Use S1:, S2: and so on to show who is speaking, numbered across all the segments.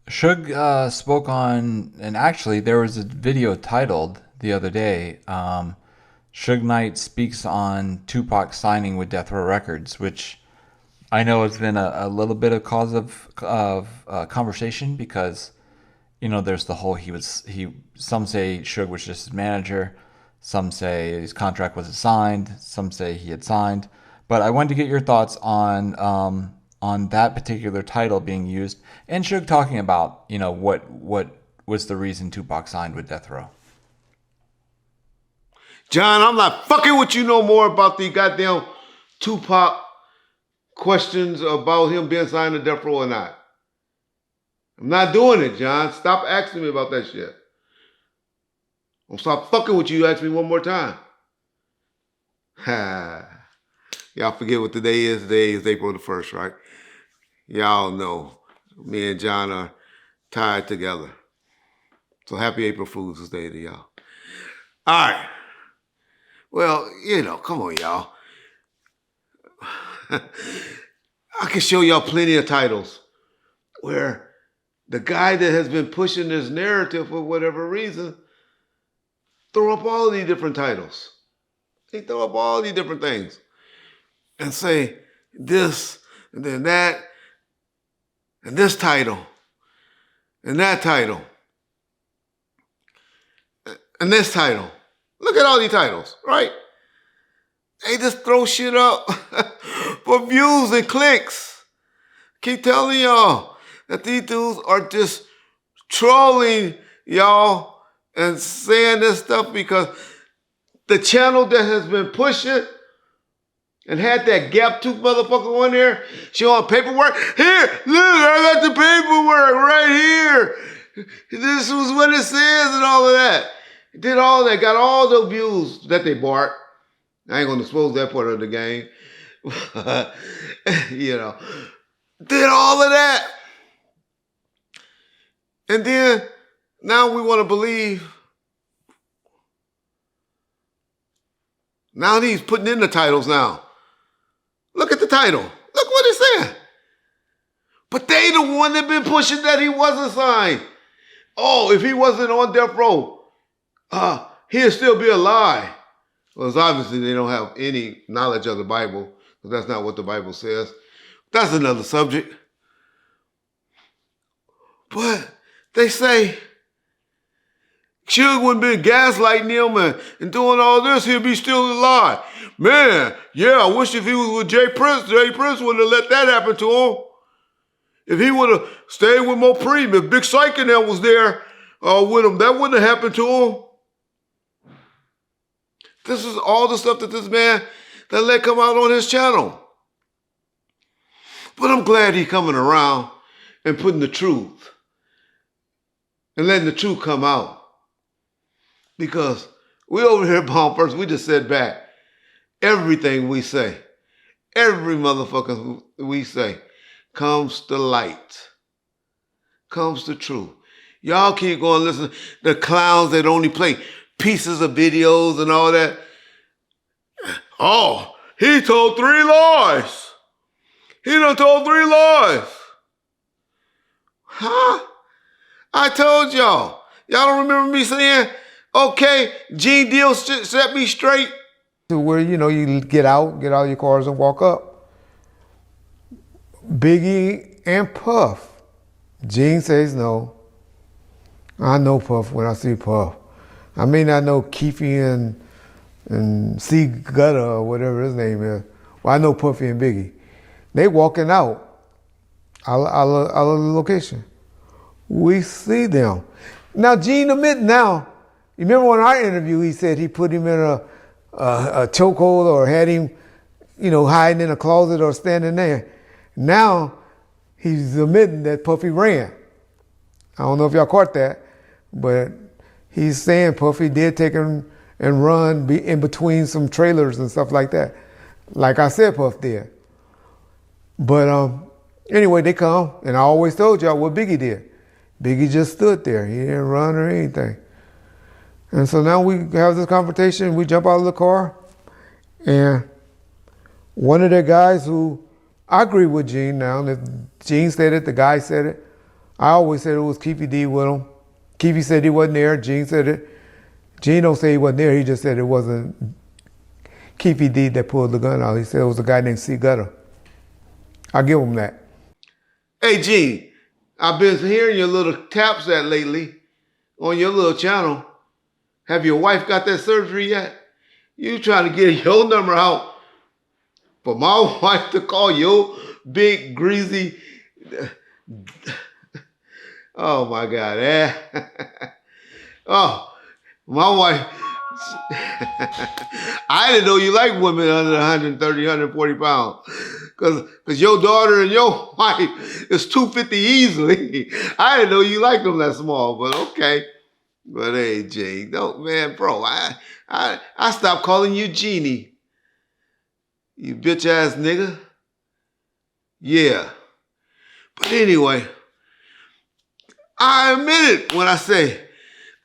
S1: Suge spoke on, and actually, there was a video titled the other day. Suge Knight speaks on Tupac signing with Death Row Records, which I know has been a little bit of cause of conversation because there's the whole he some say Suge was just his manager, some say his contract wasn't signed, some say he had signed. But I wanted to get your thoughts on that particular title being used and Suge talking about what was the reason Tupac signed with Death Row.
S2: John, I'm not fucking with you no more about the goddamn Tupac questions about him being signed to Death Row or not. I'm not doing it, John. Stop asking me about that shit. I'll stop fucking with you. You ask me one more time. Ha. Y'all forget what today is. Today is April the 1st, right? Y'all know me and John are tied together. So happy April Fool's Day to y'all. All right. Well, come on, y'all. I can show y'all plenty of titles where the guy that has been pushing this narrative for whatever reason throw up all these different titles. They throw up all these different things and say this and then that and this title and that title and this title. Look at all these titles, right? They just throw shit up for views and clicks. Keep telling y'all that these dudes are just trolling y'all and saying this stuff because the channel that has been pushing and had that gap tooth motherfucker on there, she on paperwork. Here, look, I got the paperwork right here. This was what it says and all of that. Did all that, got all the views that they bought. I ain't gonna expose that part of the game. Did all of that. And then now we want to believe. Now he's putting in the titles now. Look at the title. Look what it's saying. But they the one that been pushing that he wasn't signed. Oh, if he wasn't on death row, he'd still be alive. Well, it's obviously they don't have any knowledge of the Bible, because that's not what the Bible says. That's another subject. But they say Suge wouldn't been gaslighting him and doing all this, he'd be still alive. Man, yeah, I wish if he was with Jay Prince wouldn't have let that happen to him. If he would have stayed with Mo Preem, if Big Syke and them was there with him, that wouldn't have happened to him. This is all the stuff that this man that let come out on his channel. But I'm glad he's coming around and putting the truth and letting the truth come out. Because we over here at Bomb1st, we just sit back. Everything we say, every motherfucker we say comes to light, comes to truth. Y'all keep going listen to the clowns that only play pieces of videos and all that. Oh, he told 3 lies. He done told 3 lies. Huh? I told y'all. Y'all don't remember me saying, okay, Gene Deal set me straight?
S3: To where, you get out of your cars and walk up. Biggie and Puff. Gene says no. I know Puff when I see Puff. I may not know Keefy and C Gutter or whatever his name is. Well, I know Puffy and Biggie. They walking out our location. We see them. Now, Gene admit now, you remember in our interview, he said he put him in a chokehold or had him, hiding in a closet or standing there. Now, he's admitting that Puffy ran. I don't know if y'all caught that, but he's saying Puffy did take him and run in between some trailers and stuff like that. Like I said, Puff did. But anyway, they come, and I always told y'all what Biggie did. Biggie just stood there. He didn't run or anything. And so now we have this confrontation. We jump out of the car, and one of the guys who, I agree with Gene now, that Gene said it, the guy said it, I always said it was Keefy D with him. Keefy said he wasn't there. Gene said it. Gene don't say he wasn't there. He just said it wasn't Keefy D that pulled the gun out. He said it was a guy named C. Gutter. I'll give him that.
S2: Hey, Gene, I've been hearing your little taps that lately on your little channel. Have your wife got that surgery yet? You trying to get your number out for my wife to call your big, greasy... Oh, my God. Oh, my wife... I didn't know you like women under 130, 140 pounds. Because your daughter and your wife is 250 easily. I didn't know you liked them that small, but okay. But hey, Jay, don't, man, bro, I stopped calling you Genie. You bitch ass nigga. Yeah. But anyway, I admit it when I say,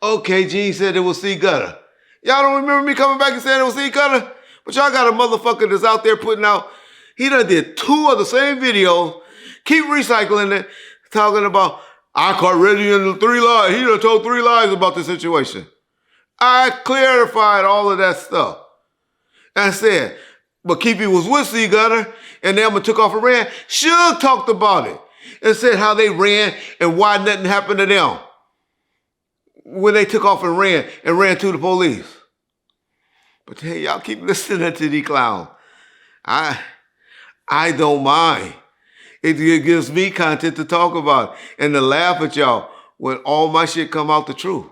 S2: okay, Gene said it was C. Gutter. Y'all don't remember me coming back and saying it was C. Gutter? But y'all got a motherfucker that's out there putting out, he done did 2 of the same videos, keep recycling it, talking about, I caught Reggie in the 3 lies. He done told 3 lies about the situation. I clarified all of that stuff. And I said, but Keefy was with C. Gutter, and them took off and ran. Suge talked about it and said how they ran and why nothing happened to them when they took off and ran to the police. But hey, y'all keep listening to these clowns. I don't mind. It gives me content to talk about and to laugh at y'all when all my shit come out the truth.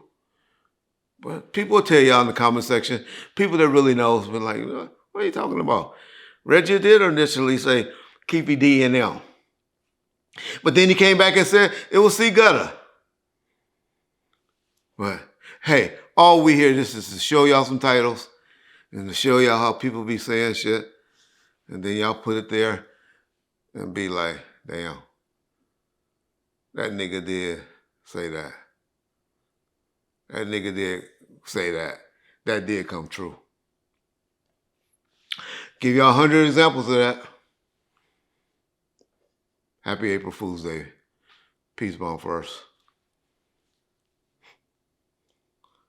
S2: But people will tell y'all in the comment section, people that really knows, been like, what are you talking about? Reggie did initially say Keefy D and them. But then he came back and said it was C. Gutter. But hey, all we here is to show y'all some titles and to show y'all how people be saying shit. And then y'all put it there and be like, damn, that nigga did say that. That nigga did say that. That did come true. Give y'all 100 examples of that. Happy April Fool's Day. Peace, Bomb1st.